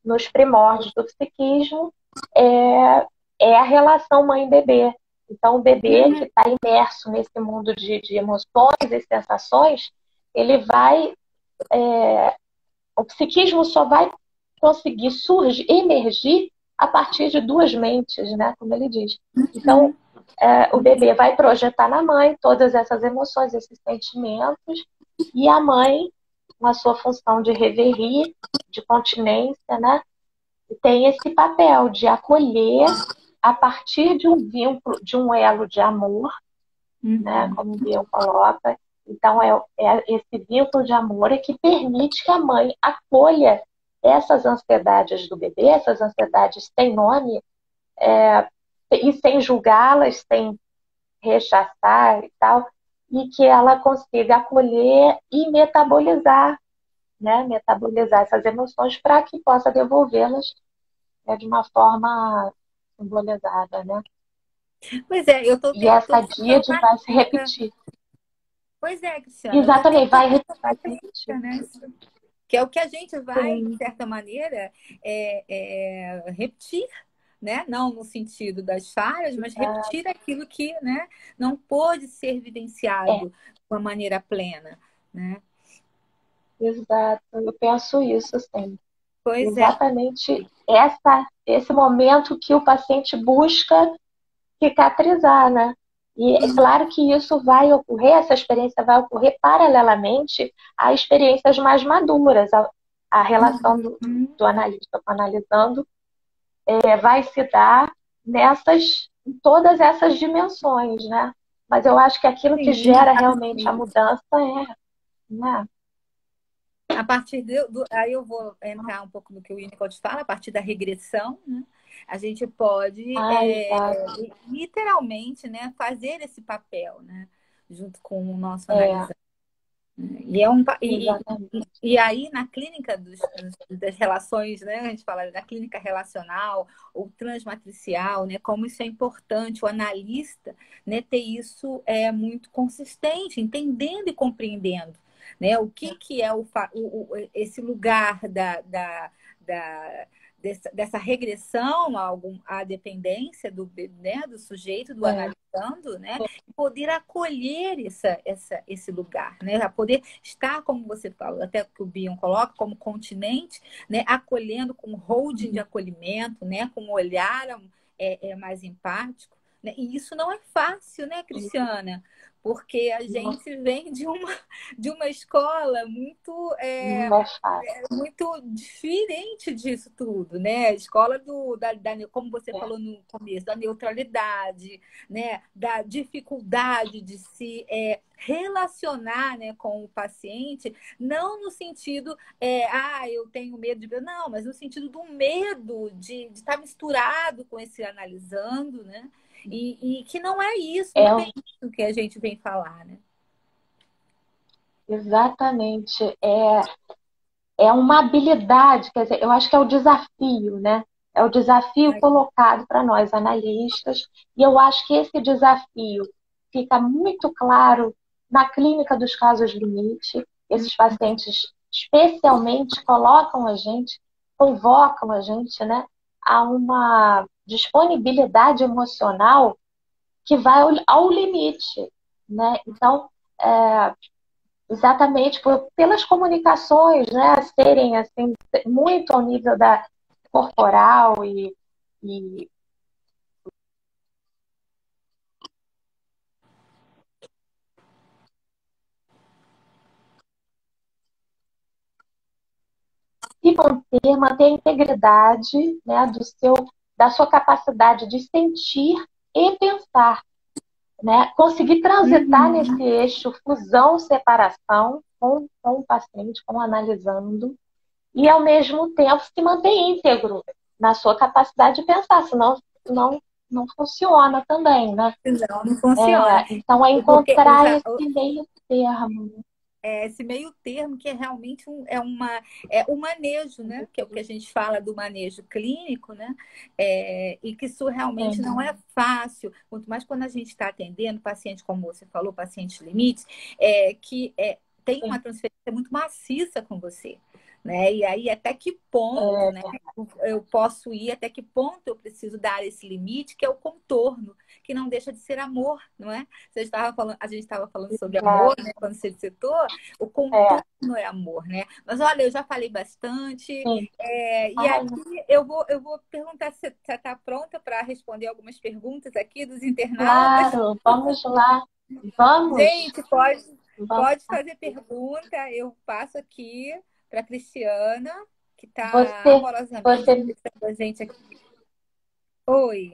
nos primórdios do psiquismo, é, é a relação mãe-bebê. Então, o bebê que Uhum. está imerso nesse mundo de emoções e sensações, ele vai. O psiquismo só vai conseguir surgir, emergir a partir de duas mentes, né? Como ele diz. Então, Uhum. o bebê vai projetar na mãe todas essas emoções, esses sentimentos, e a mãe, com a sua função de reverie, de continência, né, tem esse papel de acolher a partir de um vínculo, de um elo de amor, né, Uhum. como o Biel coloca. Então, esse vínculo de amor é que permite que a mãe acolha essas ansiedades do bebê, essas ansiedades sem nome, e sem julgá-las, sem rechaçar e tal, e que ela consiga acolher e metabolizar, né? Metabolizar essas emoções para que possa devolvê-las, né, de uma forma simbolizada, né? Pois é, E essa tentando díade na vai se clínica. repetir. Pois é, Cristiana, eu estou Exatamente, tentando vai na se repetir. clínica, né? Que é o que a gente vai, de Sim, certa maneira, repetir, né? Não no sentido das falhas, mas repetir aquilo que, né, não pôde ser é, vivenciado de uma maneira plena, né? exato. Eu penso isso, sim. Pois é. Exatamente esse momento que o paciente busca cicatrizar, né? E é claro que isso vai ocorrer, essa experiência vai ocorrer paralelamente a experiências mais maduras. A relação Uhum. do analista com o analisando vai se dar em todas essas dimensões, né? Mas eu acho que aquilo que Sim, gera realmente a mudança né? a partir aí eu vou entrar um pouco no que o Winnicott fala, a partir da regressão, né? A gente pode Ah, exato. literalmente, né, fazer esse papel, né, junto com o nosso É, analisando. E, é um, pa- exatamente. e aí, na clínica das relações, né, a gente fala da clínica relacional ou transmatricial, né, como isso é importante, o analista, né, ter isso muito consistente, entendendo e compreendendo, né, o que é esse lugar da, dessa regressão à dependência né, do sujeito, do É, analisando, né, poder acolher esse lugar, né? A poder estar, como você falou, até que o Bion coloca, como continente, né? Acolhendo com holding de acolhimento, né? Com um olhar mais empático. Né? E isso não é fácil, né, Cristiana? Porque a gente vem de uma escola não é fácil. muito diferente disso tudo, né? A escola como você É, falou no começo, da neutralidade, né? Da dificuldade de se relacionar, né, com o paciente, não no sentido, eu tenho medo de ver, não, mas no sentido do medo de estar misturado com esse analisando, né? E que não é isso, não é é bem isso que a gente vem falar, né? exatamente. É uma habilidade, quer dizer, eu acho que é o desafio, né? É o desafio colocado para nós analistas, e eu acho que esse desafio fica muito claro na clínica dos casos limite. Esses pacientes especialmente convocam a gente, né, a uma disponibilidade emocional que vai ao limite, né? Então, é, exatamente pelas comunicações, né, serem assim muito ao nível da corporal e se manter a integridade, né, da sua capacidade de sentir e pensar, né, conseguir transitar nesse Uhum. eixo fusão-separação com o paciente, com o analisando, e ao mesmo tempo se manter íntegro na sua capacidade de pensar, senão não funciona também, né? Não, não funciona. Então, é Porque encontrar esse meio termo. esse meio termo que é realmente o manejo, né? Que é o que a gente fala do manejo clínico, né? E que isso realmente Sim, não é fácil, muito mais quando a gente está atendendo paciente, como você falou, pacientes limites, que tem uma sim, transferência muito maciça com você. Né? E aí, até que ponto, né, verdade. eu posso ir, até que ponto eu preciso dar esse limite, que é o contorno, que não deixa de ser amor, não é? A gente estava falando sobre amor, Exato. né, quando você citou, o É, contorno é amor, né? Mas olha, eu já falei bastante, sim. e Ai, aqui eu vou perguntar se você está pronta para responder algumas perguntas aqui dos internautas. claro, vamos lá. Vamos, Gente, pode vamos. fazer pergunta, eu passo aqui para a Cristiana, que está Você, amorosamente você, deixando a gente aqui. Oi.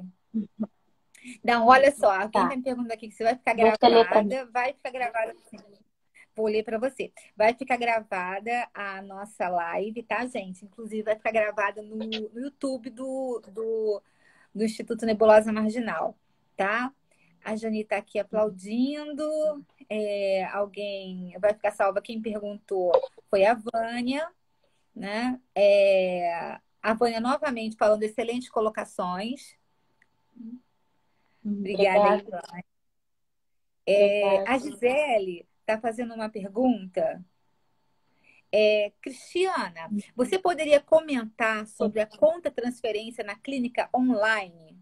Não, olha só, alguém está tá. me perguntando aqui que você vai ficar Você lê para mim. gravada, vai ficar gravada. Vou ler para você. Vai ficar gravada a nossa live, tá, gente? Inclusive, vai ficar gravada no YouTube do Instituto Nebulosa Marginal, tá? A Jani está aqui aplaudindo. Alguém vai ficar salva. Quem perguntou foi a Vânia, né? A Vânia novamente falando excelentes colocações. Obrigada aí, Obrigada, Vânia. obrigada. A Gisele está fazendo uma pergunta. Cristiana, você poderia comentar Sim. sobre a conta transferência na clínica online?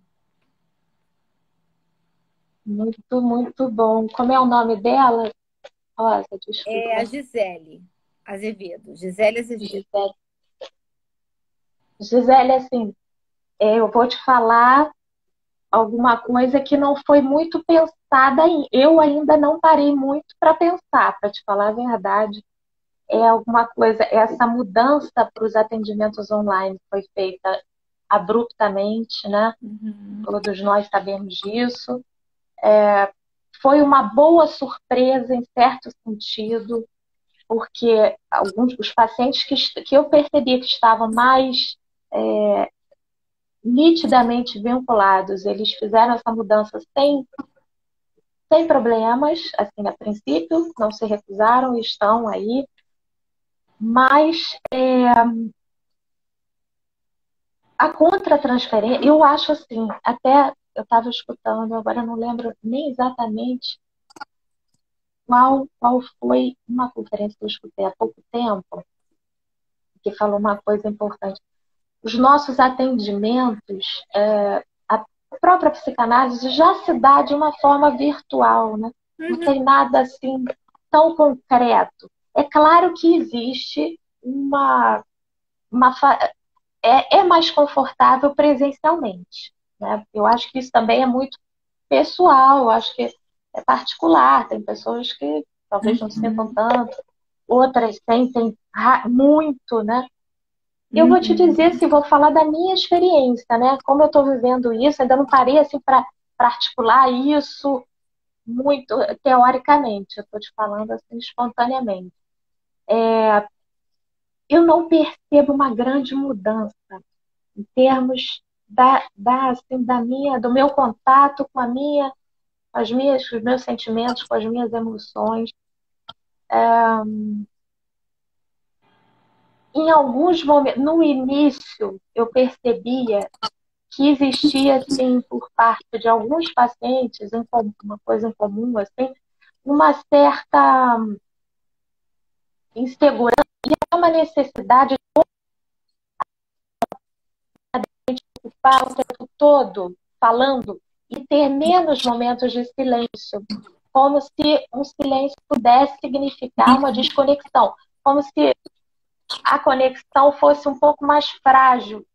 Muito, muito bom. Como é o nome dela? Rosa, É a desculpa. Gisele Azevedo. Gisele Azevedo. Gisele. Gisele, assim, eu vou te falar. alguma coisa que não foi muito pensada aí. Eu ainda não parei muito para pensar, para te falar a verdade. É alguma coisa, essa mudança para os atendimentos online foi feita abruptamente, né? Uhum. Todos nós sabemos disso. Foi uma boa surpresa em certo sentido, porque alguns dos pacientes que eu percebi que estavam mais nitidamente vinculados, eles fizeram essa mudança sem problemas, assim, a princípio, não se recusaram e estão aí, mas a contratransferência, eu acho assim, até eu estava escutando, agora eu não lembro nem exatamente qual foi uma conferência que eu escutei há pouco tempo, que falou uma coisa importante. Os nossos atendimentos, a própria psicanálise já se dá de uma forma virtual, né? Não Uhum. tem nada assim tão concreto. É claro que existe uma é mais confortável presencialmente, né? Eu acho que isso também é muito pessoal, eu acho que é particular. Tem pessoas que talvez não sintam Uhum. tanto, outras sentem muito, né? Eu vou te dizer, Uhum. assim, vou falar da minha experiência, né? Como eu estou vivendo isso, ainda não parei assim para articular isso muito teoricamente. Eu estou te falando assim espontaneamente. Eu não percebo uma grande mudança em termos do meu contato com os meus sentimentos, com as minhas emoções. Em alguns momentos, no início, eu percebia que existia, assim, por parte de alguns pacientes, uma coisa em comum, assim, uma certa insegurança e uma necessidade de ocupar o tempo todo falando e ter menos momentos de silêncio, como se um silêncio pudesse significar uma desconexão, como se a conexão fosse um pouco mais frágil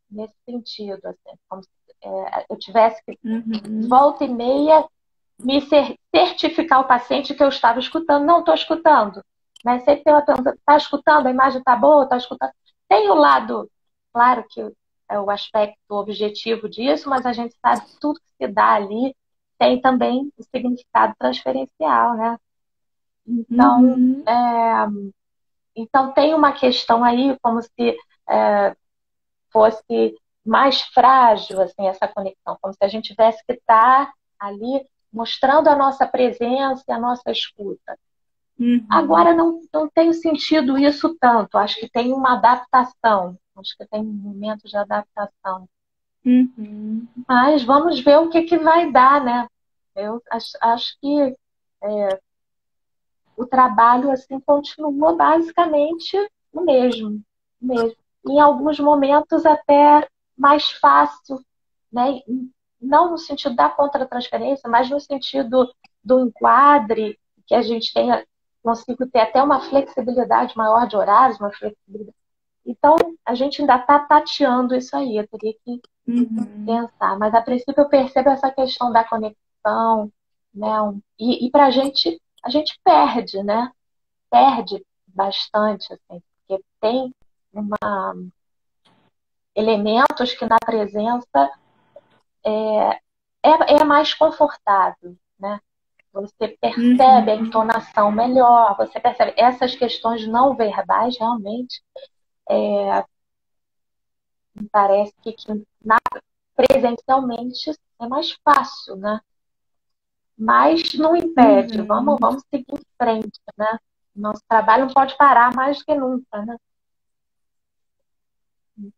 nesse sentido, assim, como se eu tivesse que, Uhum. volta e meia, me certificar o paciente que eu estava escutando. Não estou escutando. Mas sempre tem uma pergunta, está escutando? A imagem está boa? Está escutando? Tem o lado, claro que é o aspecto objetivo disso, mas a gente sabe que tudo que se dá ali tem também o significado transferencial, né? Então, Uhum. então tem uma questão aí como se fosse mais frágil, assim, essa conexão, como se a gente tivesse que estar ali mostrando a nossa presença e a nossa escuta. Uhum. Agora não tenho sentido isso tanto, acho que tem uma adaptação, acho que tem um momento de adaptação. Uhum. Mas vamos ver o que vai dar, né? Eu acho que o trabalho assim continua basicamente o mesmo. Em alguns momentos até mais fácil, né? Não no sentido da contratransferência, mas no sentido do enquadre, que a gente tenha, consigo ter até uma flexibilidade maior de horários, uma flexibilidade. Então, a gente ainda está tateando isso aí, eu teria que Uhum. pensar. Mas, a princípio, eu percebo essa questão da conexão, né? E para a gente perde, né? Perde bastante, assim, porque tem elementos que na presença é mais confortável, né? Você percebe a Uhum. entonação melhor, você percebe essas questões não verbais realmente, me parece presencialmente é mais fácil, né? Mas não impede, Uhum. vamos seguir em frente, né? Nosso trabalho não pode parar mais do que nunca, né?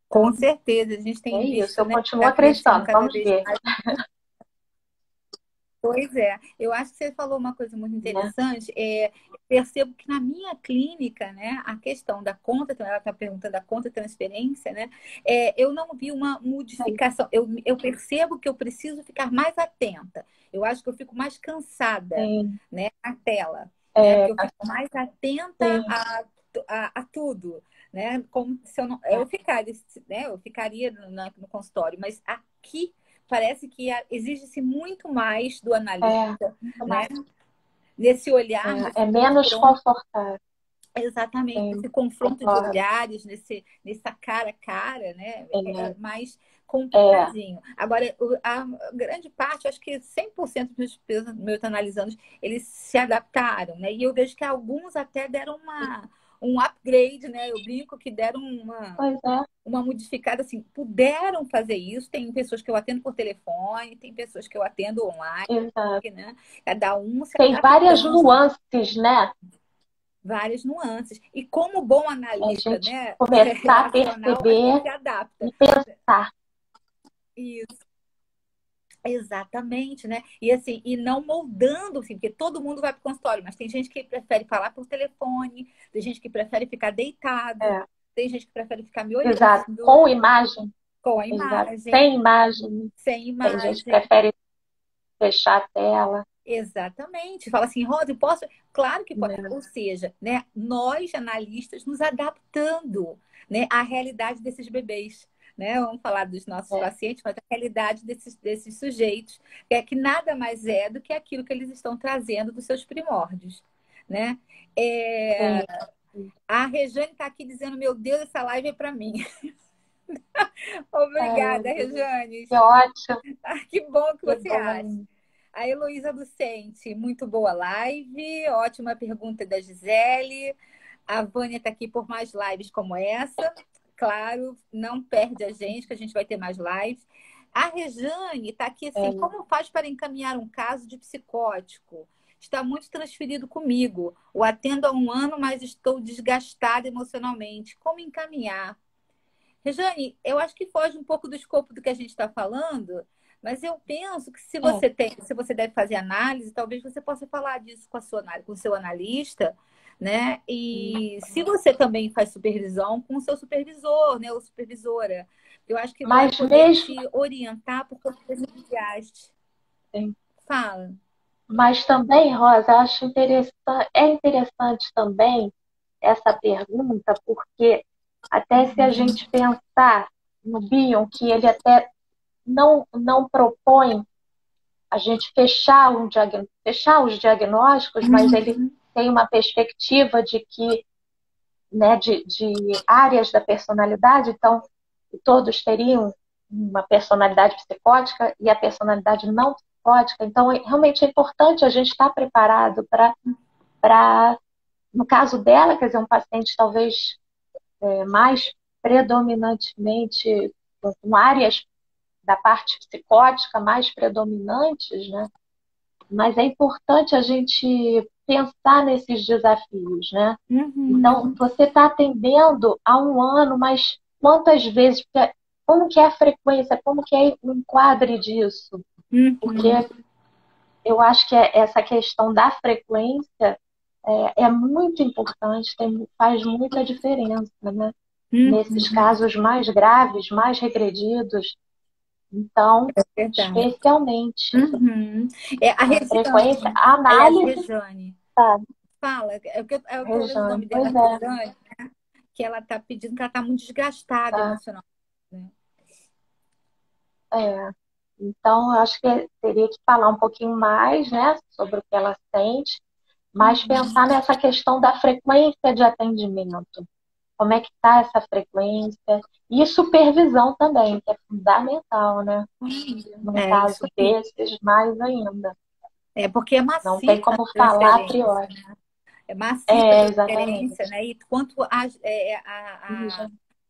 Com Então, certeza, a gente é tem isso, visto, eu né, que continuo está crescendo acreditando, cada vamos vez ver, mais. Pois é, eu acho que você falou uma coisa muito né? interessante. Percebo que na minha clínica, né, a questão da conta, ela está perguntando da conta transferência, né, eu não vi uma modificação. Eu percebo que eu preciso ficar mais atenta. Eu acho que eu fico mais cansada, Sim, né, na tela, né, é, porque eu fico mais atenta sim, a tudo, né, como se eu não, é, eu ficaria, né, eu ficaria no consultório, mas aqui parece que exige-se muito mais do analista, Muito né? mais. Nesse olhar, É nesse menos confronto. confortável. Exatamente, Sim, esse confronto de concordo. olhares, nessa cara a cara, né? É mais É, complicadinho. Agora, a grande parte, acho que 100% dos meus analisandos, eles se adaptaram, né? E eu vejo que alguns até deram um upgrade, né? Eu brinco que deram pois é, uma modificada, assim, puderam fazer isso. Tem pessoas que eu atendo por telefone, tem pessoas que eu atendo online, exato. né? Cada um se Tem várias adaptando, nuances, né? várias nuances. E como bom A analista, gente né, começar a relacional, a gente perceber se adapta. e pensar. Isso, exatamente, né? E assim, e não moldando, assim, porque todo mundo vai para o consultório, mas tem gente que prefere falar por telefone, tem gente que prefere ficar deitado, É, tem gente que prefere ficar me exato. olhando Com imagem, com a exato. imagem, Sem imagem, sem tem gente que imagem. prefere fechar a tela. Exatamente. Fala assim, Rosa, eu posso? Claro que pode. Né? Ou seja, né, nós, analistas, nos adaptando, né, à realidade desses bebês. Né? Vamos falar dos nossos É, pacientes, mas a realidade desses sujeitos, que nada mais é do que aquilo que eles estão trazendo dos seus primórdios. Né? É, sim, sim. a Rejane está aqui dizendo, meu Deus, essa live é para mim. Ai, meu Obrigada, Deus. Rejane. Que ótimo, Que bom que que você acha. bom. A Heloísa Lucente, muito boa live. Ótima pergunta da Gisele. A Vânia está aqui por mais lives como essa. Claro, não perde a gente, que a gente vai ter mais lives. A Rejane está aqui assim: É, como faz para encaminhar um caso de psicótico? Está muito transferido comigo. O atendo há um ano, mas estou desgastada emocionalmente. Como encaminhar? Rejane, eu acho que foge um pouco do escopo do que a gente está falando, mas eu penso que é, se você deve fazer análise, talvez você possa falar disso com com o seu analista, né? E se você também faz supervisão, com o seu supervisor, né? Ou supervisora. Eu acho que vai mas poder mesmo te orientar por conta das desgaste. assim, Fala. mas também, Rosa, acho interessante, é interessante também essa pergunta, porque até se a gente pensar no Bion, que ele até não propõe a gente fechar os diagnósticos, mas ele Uhum. tem uma perspectiva de que, né, de áreas da personalidade, então todos teriam uma personalidade psicótica e a personalidade não psicótica. Então, realmente é importante a gente estar preparado para, no caso dela, quer dizer, um paciente talvez mais predominantemente com áreas da parte psicótica mais predominantes, né? Mas é importante a gente pensar nesses desafios, né? Então, Uhum. você está atendendo há um ano, mas quantas vezes, como que é a frequência, como que é o enquadre disso? Porque Uhum. eu acho que essa questão da frequência é muito importante, faz muita diferença, né? Nesses Uhum. casos mais graves, mais regredidos. Então, Verdade. especialmente Uhum. É a a frequência, Rejane, a aliás, análise, Rejane. sabe? Fala, é o que eu lembro o Rejane, nome dela, pois é, Rejane, que ela tá pedindo que ela tá muito desgastada tá. emocionalmente, né? É. Então, eu acho que teria que falar um pouquinho mais, né, sobre o que ela sente, mas Uhum. pensar nessa questão da frequência de atendimento. Como é que está essa frequência? E supervisão também, que é fundamental, né? Num É isso caso aí. desses, mais ainda. É porque é Não tem maciça a como falar a transferência, priori. é maciça a É, transferência, exatamente. né? E quanto o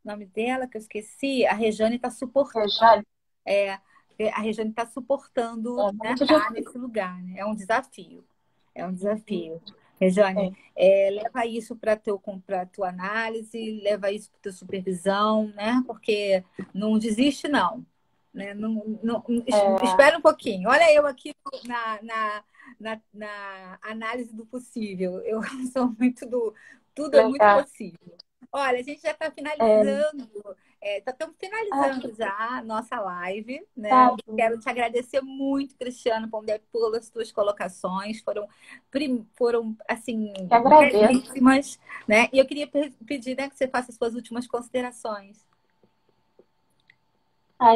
nome dela, que eu esqueci, a Rejane está suportando, Já é, a Rejane está suportando, é né, muito tá difícil. nesse lugar, né? É um desafio. É um desafio. Rejane, Sim. leva isso para tua análise, leva isso para tua supervisão, né? Porque não desiste, não. Né? É, Espera um pouquinho. Olha eu aqui na análise do possível. Eu sou muito do. Tudo é muito legal. possível. Olha, a gente já está É, finalizando. Estamos finalizando já a nossa live, né? tá Quero bom. te agradecer muito, Cristiano, pelas tuas colocações. Foram assim, Que agradeço. belíssimas, né? E eu queria pedir, né, que você faça as suas últimas considerações.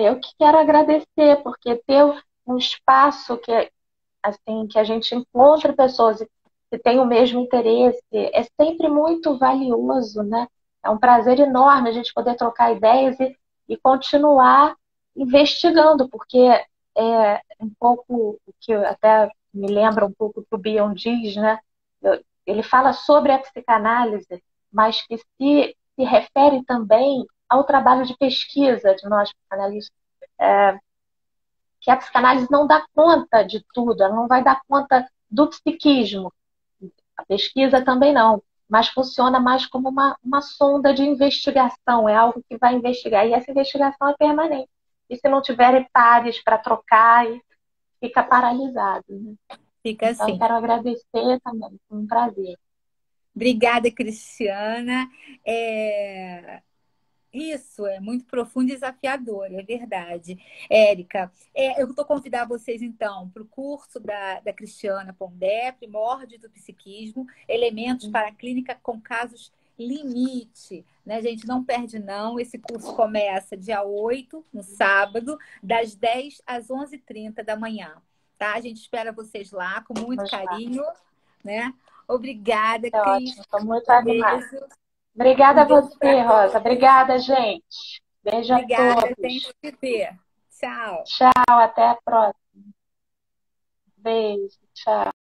Eu que quero agradecer, porque ter um espaço que, assim, que a gente encontre pessoas que têm o mesmo interesse é sempre muito valioso, né? É um prazer enorme a gente poder trocar ideias e continuar investigando, porque é um pouco o que até me lembra um pouco o que o Bion diz, né? Ele fala sobre a psicanálise, mas que se refere também ao trabalho de pesquisa de nós psicanalistas, que a psicanálise não dá conta de tudo, ela não vai dar conta do psiquismo, a pesquisa também não, mas funciona mais como uma sonda de investigação, é algo que vai investigar, e essa investigação é permanente. E se não tiverem pares para trocar, fica paralisado, né? Fica Então, eu assim. quero agradecer também, foi um prazer. Obrigada, Cristiana. É, Isso é muito profundo e desafiador, é verdade. Érica, eu estou convidar vocês, então, para o curso da Cristiana Pondé, Primórdios do Psiquismo, Elementos para a Clínica com Casos Limite. Né, gente? Não perde, não. Esse curso começa dia 8, no sábado, das 10 às 11h30 da manhã. Tá? A gente espera vocês lá com muito Vamos lá, carinho. Né? Obrigada, é Cris. ótimo, estou muito Um animada. beijo. Obrigada Um a beijo para você, Rosa. Obrigada, gente. Beijo a Obrigada, tem todos. que ver. Tchau. Tchau, até a próxima. Beijo, tchau.